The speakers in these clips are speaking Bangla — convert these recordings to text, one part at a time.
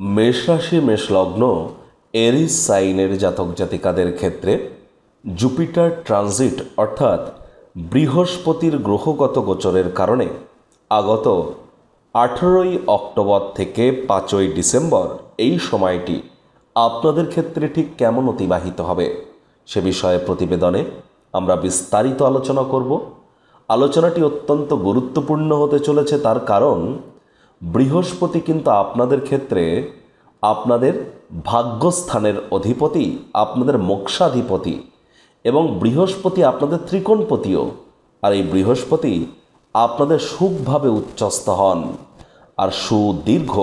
मेष राशि मेष लग्न एरिस साइनेर जातक जातिकादेर क्षेत्रे जुपिटार ट्रांजिट अर्थात बृहस्पतिर ग्रहगत गोचरेर कारणे आगत 18 अक्टोबर থেকে 5 डिसेम्बर এই সময়টি আপনাদের ক্ষেত্রে ঠিক কেমন অতিবাহিত হবে সে বিষয়ে প্রতিবেদনে আমরা বিস্তারিত আলোচনা করব। আলোচনাটি অত্যন্ত গুরুত্বপূর্ণ হতে চলেছে, তার কারণ বৃহস্পতি কিন্তু আপনাদের ক্ষেত্রে আপনাদের ভাগ্যস্থানের অধিপতি, আপনাদের মোক্ষাধিপতি এবং বৃহস্পতি আপনাদের ত্রিকোণপতিও। আর এই বৃহস্পতি আপনাদের সুখভাবে উচ্চস্থ হন আর সুদীর্ঘ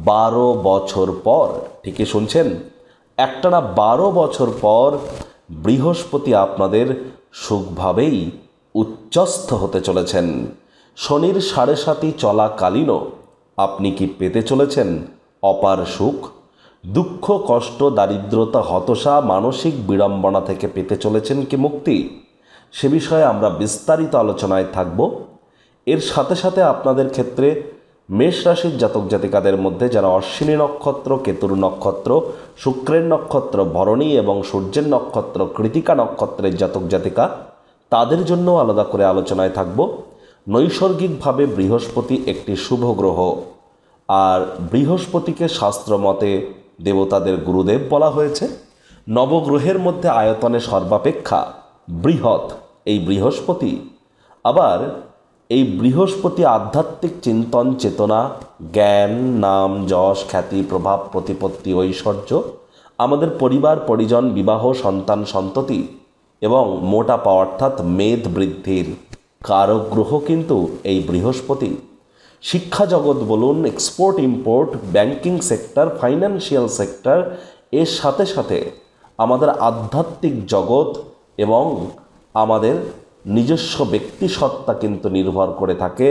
12 বছর পর, ঠিকই শুনছেন, একটানা 12 বছর পর বৃহস্পতি আপনাদের সুখভাবেই উচ্চস্থ হতে চলেছেন। শনির 7.5 চলাকালীনও আপনি কি পেতে চলেছেন অপার সুখ? দুঃখ, কষ্ট, দারিদ্রতা, হতাশা, মানসিক বিড়ম্বনা থেকে পেতে চলেছেন কি মুক্তি? সে বিষয়ে আমরা বিস্তারিত আলোচনায় থাকব। এর সাথে সাথে আপনাদের ক্ষেত্রে মেষ রাশির জাতক জাতিকাদের মধ্যে যারা অশ্বিনী নক্ষত্র, কেতুর নক্ষত্র, শুক্রের নক্ষত্র ভরণী এবং সূর্যের নক্ষত্র কৃতিকা নক্ষত্রের জাতক জাতিকা, তাদের জন্য আলাদা করে আলোচনায় থাকব। নৈসর্গিকভাবে বৃহস্পতি একটি শুভ গ্রহ, আর বৃহস্পতিকে শাস্ত্রমতে দেবতাদের গুরুদেব বলা হয়েছে। নবগ্রহের মধ্যে আয়তনে সর্বাপেক্ষা বৃহৎ এই বৃহস্পতি। আবার এই বৃহস্পতি আধ্যাত্মিক চিন্তন, চেতনা, জ্ঞান, নাম, যশ, খ্যাতি, প্রভাব, প্রতিপত্তি, ঐশ্বর্য, আমাদের পরিবার পরিজন, বিবাহ, সন্তান সন্ততি এবং মোটাপা অর্থাৎ মেদ বৃদ্ধির কারক গ্রহ কিন্তু এই বৃহস্পতি। শিক্ষা জগৎ বলুন, export import, banking sector, financial sector, এর সাথে সাথে আমাদের আধ্যাত্মিক জগৎ এবং আমাদের নিজস্ব ব্যক্তিসত্তা কিন্তু নির্ভর করে থাকে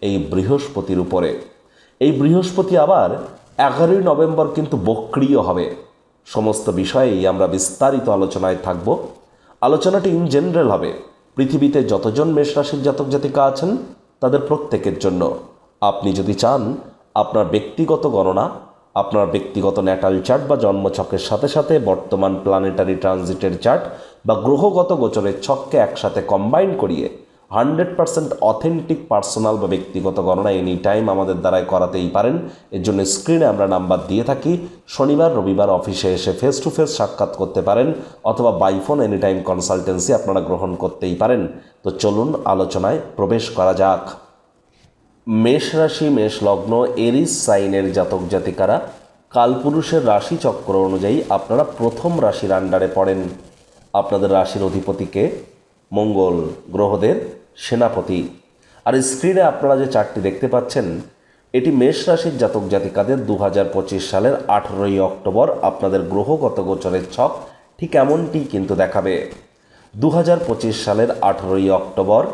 এই বৃহস্পতির উপরে। এই বৃহস্পতি আবার 11 নভেম্বর কিন্তু বক্রিয় হবে। সমস্ত বিষয়েই আমরা বিস্তারিত আলোচনায় থাকব। আলোচনাটি ইন জেনারেল হবে, পৃথিবীতে যতজন মেষ রাশির জাতক জাতিকা আছেন তাদের প্রত্যেকের জন্য। আপনি যদি চান আপনার ব্যক্তিগত গণনা, আপনার ব্যক্তিগত ন্যাটাল চার্ট বা জন্মছকের সাথে সাথে বর্তমান প্ল্যানেটারি ট্রানজিটের চার্ট বা গ্রহগত গোচরের ছককে একসাথে কম্বাইন করিয়ে 100% অথেন্টিক পার্সোনাল বা ব্যক্তিগত গণনা এনি টাইম আমাদের দ্বারাই করাতেই পারেন। এর জন্য স্ক্রিনে আমরা নাম্বার দিয়ে থাকি। শনিবার রবিবার অফিসে এসে ফেস টু ফেস সাক্ষাৎ করতে পারেন অথবা by phone any time consultancy আপনারা গ্রহণ করতেই পারেন। তো চলুন আলোচনায় প্রবেশ করা যাক। মেষ রাশি মেষ লগ্ন এরিস সাইনের জাতক জাতিকারা, কালপুরুষের রাশি চক্র অনুযায়ী আপনারা প্রথম রাশির আন্ডারে পড়েন। আপনাদের রাশির অধিপতিকে মঙ্গল, গ্রহদের সেনাপতি। আর স্ক্রিনে আপনারা যে চার্টটি দেখতে পাচ্ছেন, এটি মেষ রাশির জাতক জাতিকাদের 2025 সালের 18 অক্টোবর আপনাদের গ্রহগত গোচরের ছক ঠিক এমনটি কিন্তু দেখাবে। 2025 সালের 18 অক্টোবর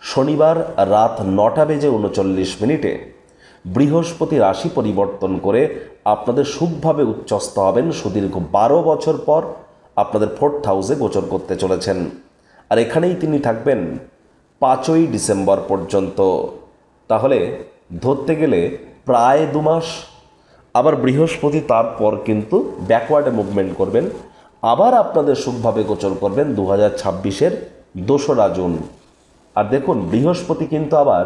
শনিবার রাত 9:39 বৃহস্পতি রাশি পরিবর্তন করে আপনাদের সুখভাবে উচ্চস্থ হবেন। সুদীর্ঘ 12 বছর পর আপনাদের 4th হাউসে গোচর করতে চলেছেন। আর এখানেই তিনি থাকবেন 5 ডিসেম্বর পর্যন্ত। তাহলে ধরতে গেলে প্রায় 2 মাস। আবার বৃহস্পতি তারপর কিন্তু ব্যাকওয়ার্ডে মুভমেন্ট করবেন, আবার আপনাদের সুখভাবে গোচর করবেন 2026-এর 2রা জুন। আর দেখুন, বৃহস্পতি কিন্তু আবার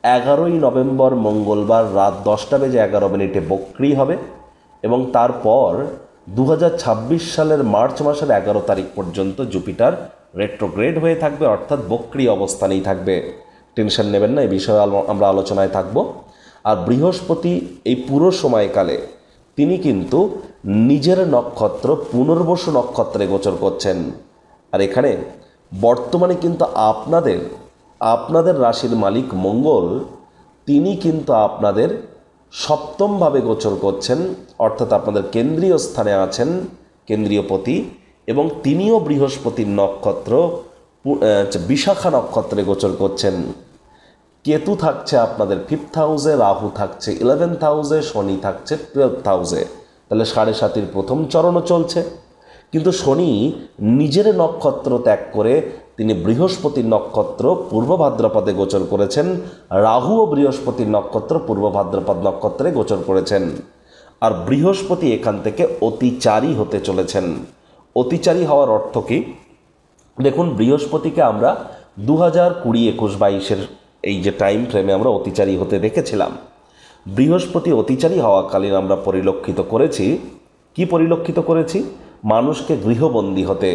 11 নভেম্বর মঙ্গলবার রাত 10:11 বক্রি হবে এবং তারপর 2026 সালের মার্চ মাসের 11 তারিখ পর্যন্ত জুপিটার রেট্রোগ্রেড হয়ে থাকবে, অর্থাৎ বক্রি অবস্থানেই থাকবে। টেনশন নেবেন না, এই বিষয়ে আমরা আলোচনায় থাকব। আর বৃহস্পতি এই পুরো সময়কালে তিনি কিন্তু নিজের নক্ষত্র পুনর্বসু নক্ষত্রে গোচর করছেন। আর এখানে বর্তমানে কিন্তু আপনাদের রাশির মালিক মঙ্গল, তিনি কিন্তু আপনাদের সপ্তমভাবে গোচর করছেন, অর্থাৎ আপনাদের কেন্দ্রীয় স্থানে আছেন, কেন্দ্রীয়পতি, এবং তিনিও বৃহস্পতির নক্ষত্র বিশাখা নক্ষত্রে গোচর করছেন। কেতু থাকছে আপনাদের 5th হাউসে, রাহু থাকছে 11th হাউসে, শনি থাকছে 12th হাউসে। তাহলে 7.5 প্রথম চরণও চলছে। কিন্তু শনি নিজের নক্ষত্র ত্যাগ করে তিনি বৃহস্পতির নক্ষত্র পূর্ব ভাদ্রপদে গোচর করেছেন। রাহু ও বৃহস্পতির নক্ষত্র পূর্ব ভাদ্রপদ নক্ষত্রে গোচর করেছেন। আর বৃহস্পতি এখান থেকে অতিচারী হতে চলেছেন। অতিচারী হওয়ার অর্থ কি? দেখুন, বৃহস্পতিকে আমরা 2020-21-22 এই যে টাইম ফ্রেমে আমরা অতিচারী হতে দেখেছিলাম। বৃহস্পতি অতিচারী হওয়াকালীন আমরা পরিলক্ষিত করেছি মানুষকে গৃহবন্দী হতে,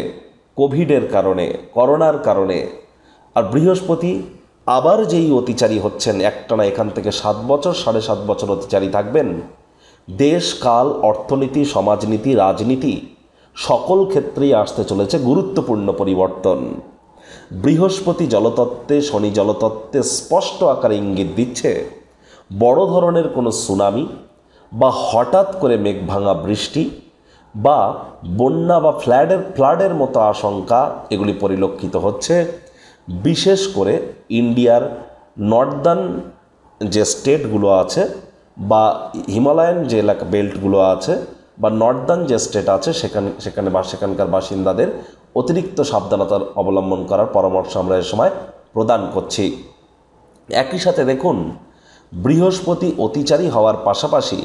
কোভিডের কারণে, করোনার কারণে। আর বৃহস্পতি আবার যেই অতিচারী হচ্ছেন, একটানা এখান থেকে 7 বছর 7.5 বছর অতিচারী থাকবেন। দেশ, কাল, অর্থনীতি, সমাজনীতি, রাজনীতি সকল ক্ষেত্রেই আসতে চলেছে গুরুত্বপূর্ণ পরিবর্তন। বৃহস্পতি জলতত্ত্বে, শনি জলতত্ত্বে স্পষ্ট আকারে ইঙ্গিত দিচ্ছে বড় ধরনের কোনো সুনামি বা হঠাৎ করে মেঘভাঙা বৃষ্টি বা বন্যা বা ফ্লাডের মতো আশঙ্কা এগুলি পরিলক্ষিত হচ্ছে। বিশেষ করে ইন্ডিয়ার নর্দার্ন যে স্টেটগুলো আছে বা হিমালয়ান যে এলাকা বেল্টগুলো আছে বা নর্দার্ন যে স্টেট আছে সেখানকার বাসিন্দাদের অতিরিক্ত সাবধানতার অবলম্বন করার পরামর্শ আমরা এ সময় প্রদান করছি। একই সাথে দেখুন, বৃহস্পতি অতিচারী হওয়ার পাশাপাশি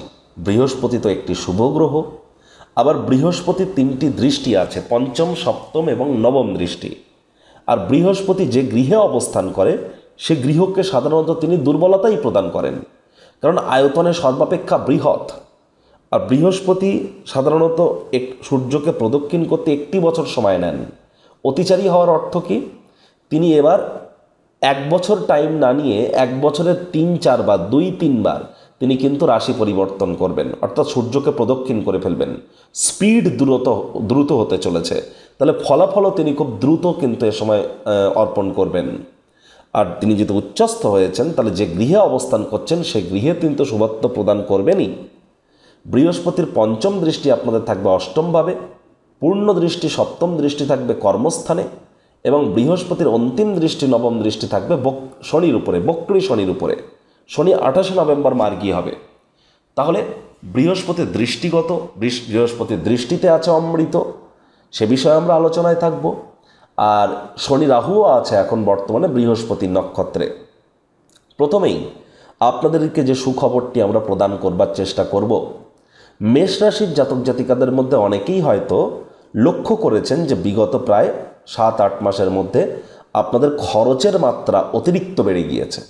বৃহস্পতি তো একটি শুভ গ্রহ, আবার বৃহস্পতির 3টি দৃষ্টি আছে, পঞ্চম, সপ্তম এবং নবম দৃষ্টি। আর বৃহস্পতি যে গৃহে অবস্থান করে সে গৃহকে সাধারণত তিনি দুর্বলতাই প্রদান করেন, কারণ আয়তনে সর্বাপেক্ষা বৃহৎ। আর বৃহস্পতি সাধারণত সূর্যকে প্রদক্ষিণ করতে 1 বছর সময় নেন। অতিচারী হওয়ার অর্থ কি? তিনি এবার 1 বছর টাইম না নিয়ে 1 বছরের 3-4 বার, 2-3 বার তিনি কিন্তু রাশি পরিবর্তন করবেন, অর্থাৎ সূর্যকে প্রদক্ষিণ করে ফেলবেন। স্পিড দ্রুত হতে চলেছে, তাহলে ফলাফলও তিনি খুব দ্রুত কিন্তু এ সময় অর্পণ করবেন। আর তিনি যেহেতু উচ্চস্থ হয়েছেন, তাহলে যে গৃহে অবস্থান করছেন সেই গৃহে তিনি তো শুভত্ব প্রদান করবেনই। বৃহস্পতির পঞ্চম দৃষ্টি আপনাদের থাকবে অষ্টমভাবে, পূর্ণ দৃষ্টি, সপ্তম দৃষ্টি থাকবে কর্মস্থানে, এবং বৃহস্পতির অন্তিম দৃষ্টি, নবম দৃষ্টি থাকবে শনির উপরে, বক্রী শনির উপরে। শনি 28 নভেম্বর মার্গী হবে। তাহলে বৃহস্পতির বৃহস্পতির দৃষ্টিতে আছে অমৃত, সে বিষয়ে আমরা আলোচনায় থাকব। আর শনি রাহুও আছে এখন বর্তমানে বৃহস্পতির নক্ষত্রে। প্রথমেই আপনাদেরকে যে সুখবরটি আমরা প্রদান করবার চেষ্টা করব, মেষ রাশির জাতক জাতিকাদের মধ্যে অনেকেই হয়তো লক্ষ্য করেছেন যে বিগত প্রায় 7-8 মাসের মধ্যে আপনাদের খরচের মাত্রা অতিরিক্ত বেড়ে গিয়েছে,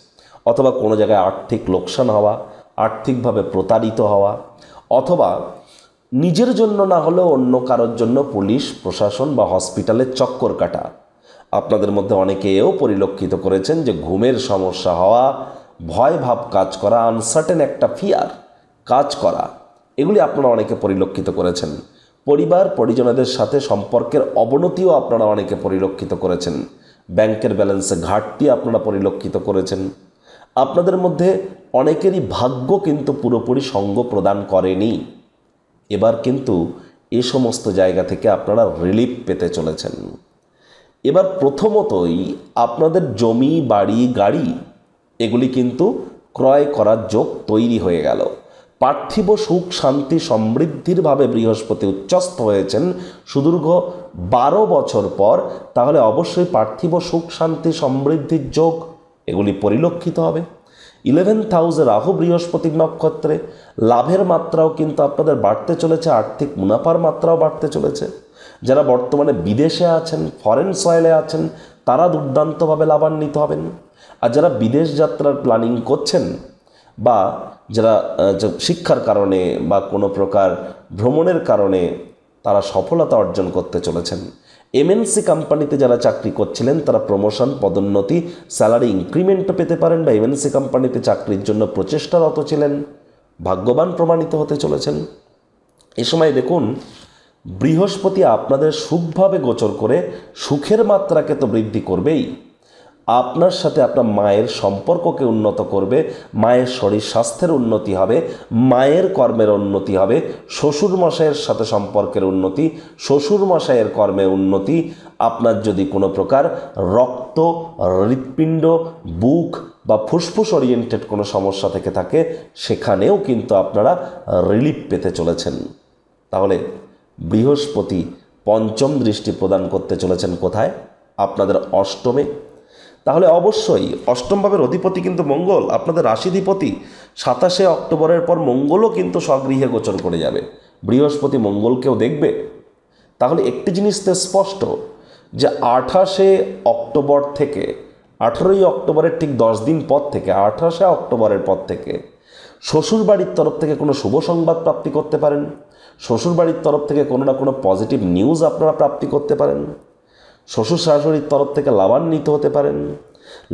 অথবা কোনো জায়গায় আর্থিক লোকসান হওয়া, আর্থিকভাবে প্রতারিত হওয়া, অথবা নিজের জন্য না হলেও অন্য কারোর জন্য পুলিশ প্রশাসন বা হসপিটালের চক্কর কাটা। আপনাদের মধ্যে অনেকে এও পরিলক্ষিত করেছেন যে ঘুমের সমস্যা হওয়া, ভয় ভাব কাজ করা, আনসার্টেন একটা ফিয়ার কাজ করা, এগুলি আপনারা অনেকে পরিলক্ষিত করেছেন। পরিবার পরিজনদের সাথে সম্পর্কের অবনতিও আপনারা অনেকে পরিলক্ষিত করেছেন। ব্যাংকের ব্যালেন্সে ঘাটতি আপনারা পরিলক্ষিত করেছেন। আপনাদের মধ্যে অনেকেরই ভাগ্য কিন্তু পুরোপুরি সঙ্গ প্রদান করেনি। এবার কিন্তু এ সমস্ত জায়গা থেকে আপনারা রিলিফ পেতে চলেছেন। এবার প্রথমতই আপনাদের জমি, বাড়ি, গাড়ি এগুলি কিন্তু ক্রয় করার যোগ তৈরি হয়ে গেল। পার্থিব সুখ, শান্তি, সমৃদ্ধির ভাবে বৃহস্পতি উচ্চস্থ হয়েছেন সুদীর্ঘ 12 বছর পর, তাহলে অবশ্যই পার্থিব সুখ, শান্তি, সমৃদ্ধির যোগ এগুলি পরিলক্ষিত হবে। 11th হাউসে রাহু বৃহস্পতির নক্ষত্রে, লাভের মাত্রাও কিন্তু আপনাদের বাড়তে চলেছে, আর্থিক মুনাফার মাত্রাও বাড়তে চলেছে। যারা বর্তমানে বিদেশে আছেন, ফরেন সয়েলে আছেন, তারা দুর্দান্তভাবে লাভান্বিত হবেন। আর যারা বিদেশ যাত্রার প্ল্যানিং করছেন বা যারা শিক্ষার কারণে বা কোনো প্রকার ভ্রমণের কারণে তারা সফলতা অর্জন করতে চলেছেন। এমএনসি কোম্পানিতে যারা চাকরি করছিলেন তারা প্রমোশন, পদোন্নতি, স্যালারি ইনক্রিমেন্টও পেতে পারেন, বা এমএনসি কোম্পানিতে চাকরির জন্য প্রচেষ্টারত ছিলেন, ভাগ্যবান প্রমাণিত হতে চলেছেন। এ সময় দেখুন, বৃহস্পতি আপনাদের সুখভাবে গোচর করে সুখের মাত্রাকে তো বৃদ্ধি করবেই, আপনার সাথে আপনার মায়ের সম্পর্ককে উন্নত করবে, মায়ের শরীর স্বাস্থ্যের উন্নতি হবে, মায়ের কর্মের উন্নতি হবে, শ্বশুরমশাইয়ের সাথে সম্পর্কের উন্নতি, শ্বশুরমশাইয়ের কর্মের উন্নতি। আপনার যদি কোনো প্রকার রক্ত, হৃৎপিণ্ড, বুক বা ফুসফুস ওরিয়েন্টেড কোনো সমস্যা থেকে থাকে, সেখানেও কিন্তু আপনারা রিলিফ পেতে চলেছেন। তাহলে বৃহস্পতি পঞ্চম দৃষ্টি প্রদান করতে চলেছেন কোথায়? আপনাদের অষ্টমে। তাহলে অবশ্যই অষ্টম ভাবের অধিপতি কিন্তু মঙ্গল, আপনাদের রাশিধিপতি। 27শে অক্টোবরের পর মঙ্গলও কিন্তু স্বগৃহে গোচর করে যাবে, বৃহস্পতি মঙ্গলকেও দেখবে। তাহলে একটি জিনিস তো স্পষ্ট যে 28শে অক্টোবর থেকে 18ই অক্টোবরের ঠিক 10 দিন পর থেকে 28শে অক্টোবরের পর থেকে শ্বশুরবাড়ির তরফ থেকে কোনো শুভ সংবাদ প্রাপ্তি করতে পারেন, শ্বশুরবাড়ির তরফ থেকে কোনো না কোনো পজিটিভ নিউজ আপনারা প্রাপ্তি করতে পারেন, শ্বশুর শাশুড়ির তরফ থেকে লাভান্বিত হতে পারেন,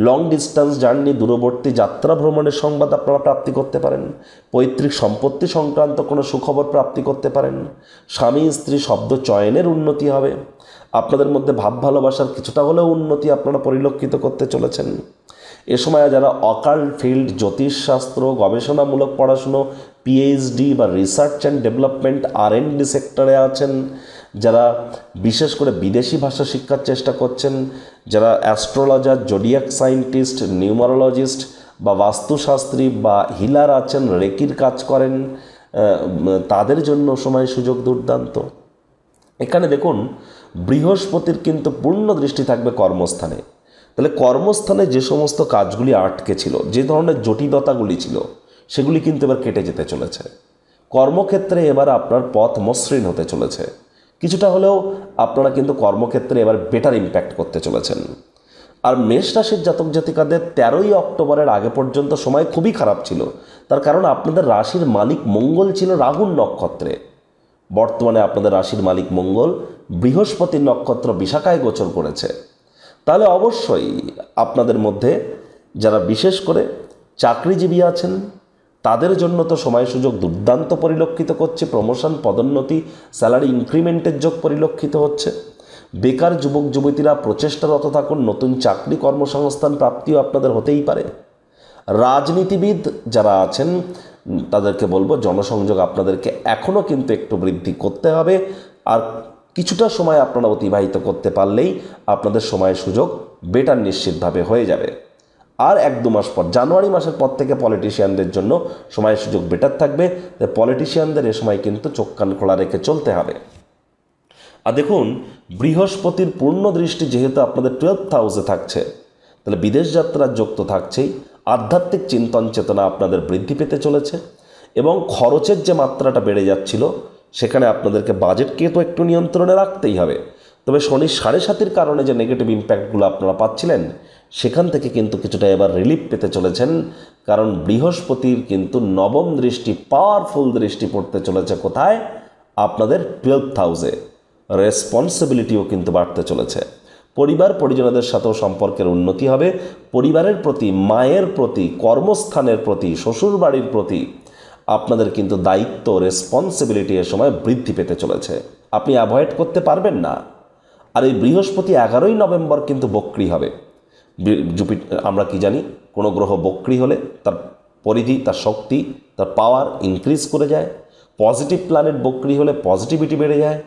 লং ডিস্টেন্স জার্নি দূরবর্তী যাত্রা ভ্রমণের সংবাদ আপনারা প্রাপ্তি করতে পারেন, পৈতৃক সম্পত্তি সংক্রান্ত কোনো সুখবর প্রাপ্তি করতে পারেন, স্বামী স্ত্রী শব্দ চয়নের উন্নতি হবে, আপনাদের মধ্যে ভাব ভালোবাসার কিছুটা হলেও উন্নতি আপনারা পরিলক্ষিত করতে চলেছেন। এ সময় যারা অকাল্ট ফিল্ড, জ্যোতিষশাস্ত্র, গবেষণামূলক পড়াশুনো, পিএইচডি বা রিসার্চ অ্যান্ড ডেভেলপমেন্ট R&D সেক্টরে আছেন, যারা বিশেষ করে বিদেশি ভাষা শিক্ষার চেষ্টা করছেন, যারা অ্যাস্ট্রোলজার, জোডিয়াক সায়েন্টিস্ট, নিউমারোলজিস্ট বা বাস্তুশাস্ত্রী বা হিলার আছেন, রেকির কাজ করেন, তাদের জন্য সময় সুযোগ দুর্দান্ত। এখানে দেখুন বৃহস্পতির কিন্তু পূর্ণ দৃষ্টি থাকবে কর্মস্থানে। তাহলে কর্মস্থানে যে সমস্ত কাজগুলি আটকে ছিল, যে ধরনের জটিলতাগুলি ছিল, সেগুলি কিন্তু এবার কেটে যেতে চলেছে। কর্মক্ষেত্রে এবার আপনার পথ মসৃণ হতে চলেছে। কিছুটা হলেও আপনারা কিন্তু কর্মক্ষেত্রে এবার বেটার ইম্প্যাক্ট করতে চলেছেন। আর মেষ রাশির জাতক জাতিকাদের 13ই অক্টোবরের আগে পর্যন্ত সময় খুবই খারাপ ছিল। তার কারণ আপনাদের রাশির মালিক মঙ্গল ছিল রাহুর নক্ষত্রে। বর্তমানে আপনাদের রাশির মালিক মঙ্গল বৃহস্পতির নক্ষত্র বিশাখায় গোচর করেছে। তাহলে অবশ্যই আপনাদের মধ্যে যারা বিশেষ করে চাকরিজীবী আছেন তাদের জন্য তো সময় সুযোগ দুর্দান্ত পরিলক্ষিত করছে। প্রমোশন, পদোন্নতি, স্যালারি ইনক্রিমেন্টের যোগ পরিলক্ষিত হচ্ছে। বেকার যুবক যুবতীরা প্রচেষ্টারত থাকুন, নতুন চাকরি কর্মসংস্থান প্রাপ্তিও আপনাদের হতেই পারে। রাজনীতিবিদ যারা আছেন তাদেরকে বলবো জনসংযোগ আপনাদেরকে এখনও কিন্তু একটু বৃদ্ধি করতে হবে। আর কিছুটা সময় আপনারা অতিবাহিত করতে পারলেই আপনাদের সময়ের সুযোগ বেটার নিশ্চিতভাবে হয়ে যাবে। আর 1-2 মাস পর, জানুয়ারি মাসের পর থেকে পলিটিশিয়ানদের জন্য সময়ের সুযোগ বেটার থাকবে। পলিটিশিয়ানদের এ সময় কিন্তু চোখ কান খোলা রেখে চলতে হবে। আর দেখুন বৃহস্পতির পূর্ণ দৃষ্টি যেহেতু আপনাদের 12th হাউসে থাকছে, তাহলে বিদেশ যাত্রার যোগ তো থাকছেই। আধ্যাত্মিক চিন্তন চেতনা আপনাদের বৃদ্ধি পেতে চলেছে এবং খরচের যে মাত্রাটা বেড়ে যাচ্ছিল সেখানে আপনাদেরকে বাজেটকে তো একটু নিয়ন্ত্রণে রাখতেই হবে। তবে শনির 7.5-এর কারণে যে নেগেটিভ ইম্প্যাক্টগুলো আপনারা পাচ্ছিলেন সেখান থেকে কিন্তু কিছুটা এবার রিলিফ পেতে চলেছেন। কারণ বৃহস্পতির কিন্তু নবম দৃষ্টি, পাওয়ারফুল দৃষ্টি পড়তে চলেছে কোথায়? আপনাদের 12th হাউসে। রেসপন্সিবিলিটিও কিন্তু বাড়তে চলেছে। পরিবার পরিজনদের সাথেও সম্পর্কের উন্নতি হবে। পরিবারের প্রতি, মায়ের প্রতি, কর্মস্থানের প্রতি, শ্বশুরবাড়ির প্রতি আপনাদের কিন্তু দায়িত্ব, রেসপন্সিবিলিটি এ সময় বৃদ্ধি পেতে চলেছে। আপনি অ্যাভয়েড করতে পারবেন না। আর এই বৃহস্পতি 11ই নভেম্বর কিন্তু বক্রী হবে। আমরা কি জানি, কোনো গ্রহ বক্রী হলে তার পরিধি, তার শক্তি, তার পাওয়ার ইনক্রিজ করে যায়। পজিটিভ প্ল্যানেট বক্রী হলে পজিটিভিটি বেড়ে যায়।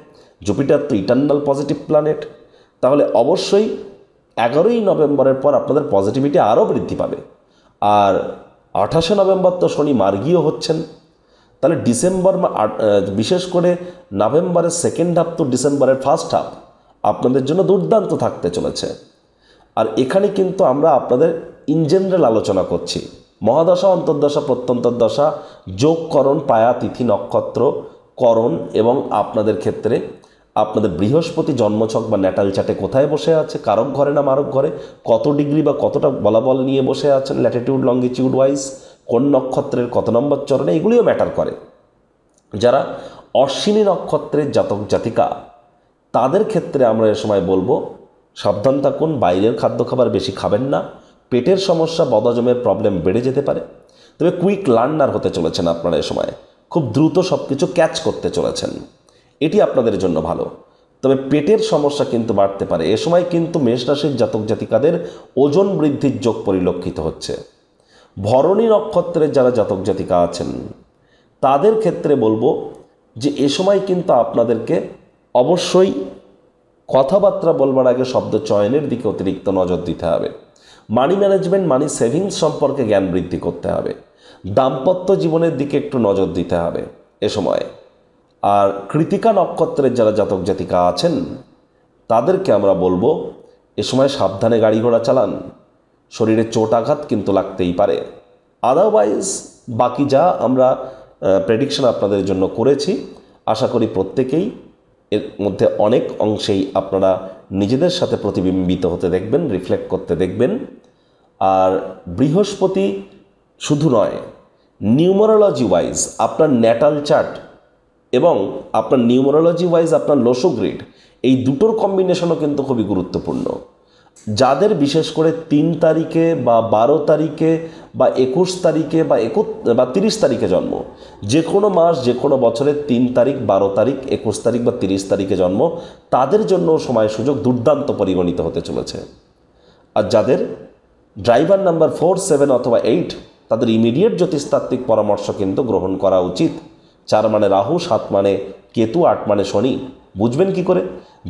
জুপিটার তো ইটার্নাল পজিটিভ প্ল্যানেট। তাহলে অবশ্যই 11ই নভেম্বরের পর আপনাদের পজিটিভিটি আরও বৃদ্ধি পাবে। আর 28শে নভেম্বর তো শনি মার্গীয় হচ্ছেন। তাহলে ডিসেম্বর, বিশেষ করে নভেম্বরের সেকেন্ড হাফ তো ডিসেম্বরের ফার্স্ট হাফ আপনাদের জন্য দুর্দান্ত থাকতে চলেছে। আর এখানে কিন্তু আমরা আপনাদের ইন জেনারেল আলোচনা করছি। মহাদশা, অন্তর্দশা, প্রত্যন্তর্দশা, যোগকরণ, পায়া, তিথি, নক্ষত্র, করণ এবং আপনাদের ক্ষেত্রে আপনাদের বৃহস্পতি জন্মছক বা ন্যাটাল চার্টে কোথায় বসে আছে, কারক ঘরে না মারক ঘরে, কত ডিগ্রি বা কতটা বলাবল নিয়ে বসে আছেন ল্যাটিটিউড লঙ্গিটিউড ওয়াইজ, কোন নক্ষত্রের কত নম্বর চরণে, এগুলিও ম্যাটার করে। যারা অশ্বিনী নক্ষত্রের জাতক জাতিকা তাদের ক্ষেত্রে আমরা এ সময় বলবো সাবধান থাকুন, বাইরের খাদ্য খাবার বেশি খাবেন না। পেটের সমস্যা, বদহজমের প্রবলেম বেড়ে যেতে পারে। তবে কুইক লার্নার হতে চলেছেন আপনারা এ সময়, খুব দ্রুত সব কিছু ক্যাচ করতে চলেছেন, এটি আপনাদের জন্য ভালো। তবে পেটের সমস্যা কিন্তু বাড়তে পারে। এ সময় কিন্তু মেষ রাশির জাতক জাতিকাদের ওজন বৃদ্ধির যোগ পরিলক্ষিত হচ্ছে। ভরণী নক্ষত্রের যারা জাতক জাতিকা আছেন তাদের ক্ষেত্রে বলবো যে এ সময় কিন্তু আপনাদেরকে অবশ্যই কথাবার্তা বলবার আগে শব্দ চয়নের দিকে অতিরিক্ত নজর দিতে হবে। মানি ম্যানেজমেন্ট, মানি সেভিংস সম্পর্কে জ্ঞান বৃদ্ধি করতে হবে। দাম্পত্য জীবনের দিকে একটু নজর দিতে হবে এ সময়। আর কৃতিকা নক্ষত্রের যারা জাতক জাতিকা আছেন তাদেরকে আমরা বলবো এ সময় সাবধানে গাড়ি ঘোড়া চালান। শরীরে চোট আঘাত কিন্তু লাগতেই পারে। আদারওয়াইজ বাকি যা আমরা প্রেডিকশন আপনাদের জন্য করেছি, আশা করি প্রত্যেকেই এর মধ্যে অনেক অংশেই আপনারা নিজেদের সাথে প্রতিবিম্বিত হতে দেখবেন, রিফ্লেক্ট করতে দেখবেন। আর বৃহস্পতি শুধু নয়, নিউমারোলজি ওয়াইজ আপনার ন্যাটাল চার্ট এবং আপনার নিউমারোলজি ওয়াইজ আপনার লোসো গ্রিড, এই দুটোর কম্বিনেশনও কিন্তু খুবই গুরুত্বপূর্ণ। যাদের বিশেষ করে 3 তারিখে বা 12 তারিখে বা 21 তারিখে বা 30 তারিখে জন্ম, যে কোনো মাস যে কোনো বছরের 3 তারিখ, 12 তারিখ, 21 তারিখ বা 30 তারিখে জন্ম, তাদের জন্য সময় সুযোগ দুর্দান্ত পরিগণিত হতে চলেছে। আর যাদের ড্রাইভার নাম্বার 4, 7 অথবা 8, তাদের ইমিডিয়েট জ্যোতিষতাত্ত্বিক পরামর্শ কিন্তু গ্রহণ করা উচিত। 4 মানে রাহু, 7 মানে কেতু, 8 মানে শনি। বুঝবেন কি করে?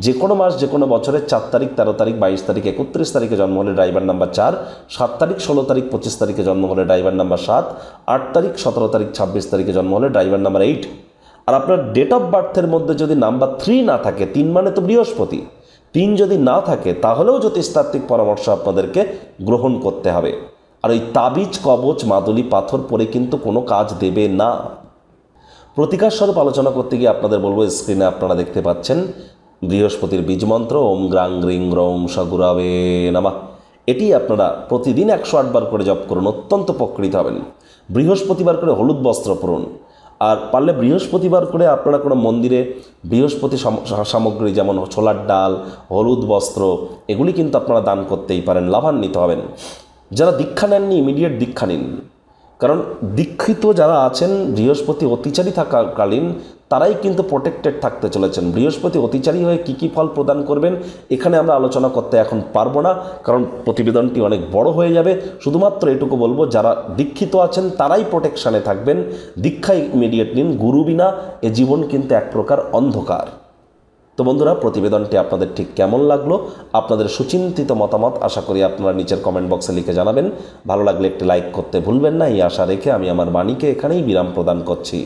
যে কোনো মাস যে কোনো বছরের 4 তারিখ, 13 তারিখ, 22 তারিখ, 31 তারিখে জন্ম হলে ড্রাইভার নাম্বার 4, 7 তারিখ, 16 তারিখ, 25 তারিখে জন্ম হলে ড্রাইভার নাম্বার 7, 8 তারিখ, 17 তারিখ, 26 তারিখে জন্ম হলে ড্রাইভার নাম্বার 8। আর আপনার ডেট অফ বার্থের মধ্যে যদি নাম্বার 3 না থাকে, 3 মানে তো বৃহস্পতি, 3 যদি না থাকে তাহলেও জ্যোতিষতাত্ত্বিক পরামর্শ আপনাদেরকে গ্রহণ করতে হবে। আর ওই তাবিজ, কবচ, মাদুলি, পাথর পরে কিন্তু কোনো কাজ দেবে না। প্রতিকার স্বরূপ আলোচনা করতে গিয়ে আপনাদের বলবো, স্ক্রিনে আপনারা দেখতে পাচ্ছেন বৃহস্পতির বীজমন্ত্র ওম গ্রাং গ্রিং গ্রৌম সগুরাবে নামা। এটি আপনারা প্রতিদিন 108 বার করে জপ করুন, অত্যন্ত উপকৃত হবেন। বৃহস্পতিবার করে হলুদ বস্ত্র পরুন। আর পারলে বৃহস্পতিবার করে আপনারা কোনো মন্দিরে বৃহস্পতি সামগ্রী যেমন ছোলার ডাল, হলুদ বস্ত্র, এগুলি কিন্তু আপনারা দান করতেই পারেন, লাভান্বিত হবেন। যারা দীক্ষা নেননি, ইমিডিয়েট দীক্ষা নিন। কারণ দীক্ষিত যারা আছেন বৃহস্পতি অতিচারী থাকাকালীন, তারাই কিন্তু প্রোটেক্টেড থাকতে চলেছেন। বৃহস্পতি অতিচারী হয়ে কী কী ফল প্রদান করবেন এখানে আমরা আলোচনা করতে এখন পারবো না, কারণ প্রতিবেদনটি অনেক বড় হয়ে যাবে। শুধুমাত্র এটুকু বলবো, যারা দীক্ষিত আছেন তারাই প্রোটেকশানে থাকবেন। দীক্ষা ইমিডিয়েট নিন। গুরু বিনা এ জীবন কিন্তু এক প্রকার অন্ধকার। তো বন্ধুরা, প্রতিবেদনটি আপনাদের ঠিক কেমন লাগলো, আপনাদের সুচিন্তিত মতামত আশা করি আপনারা নিচের কমেন্ট বক্সে লিখে জানাবেন। ভালো লাগলে একটি লাইক করতে ভুলবেন না। এই আশা রেখে আমি আমার বাণীকে এখানেই বিরাম প্রদান করছি।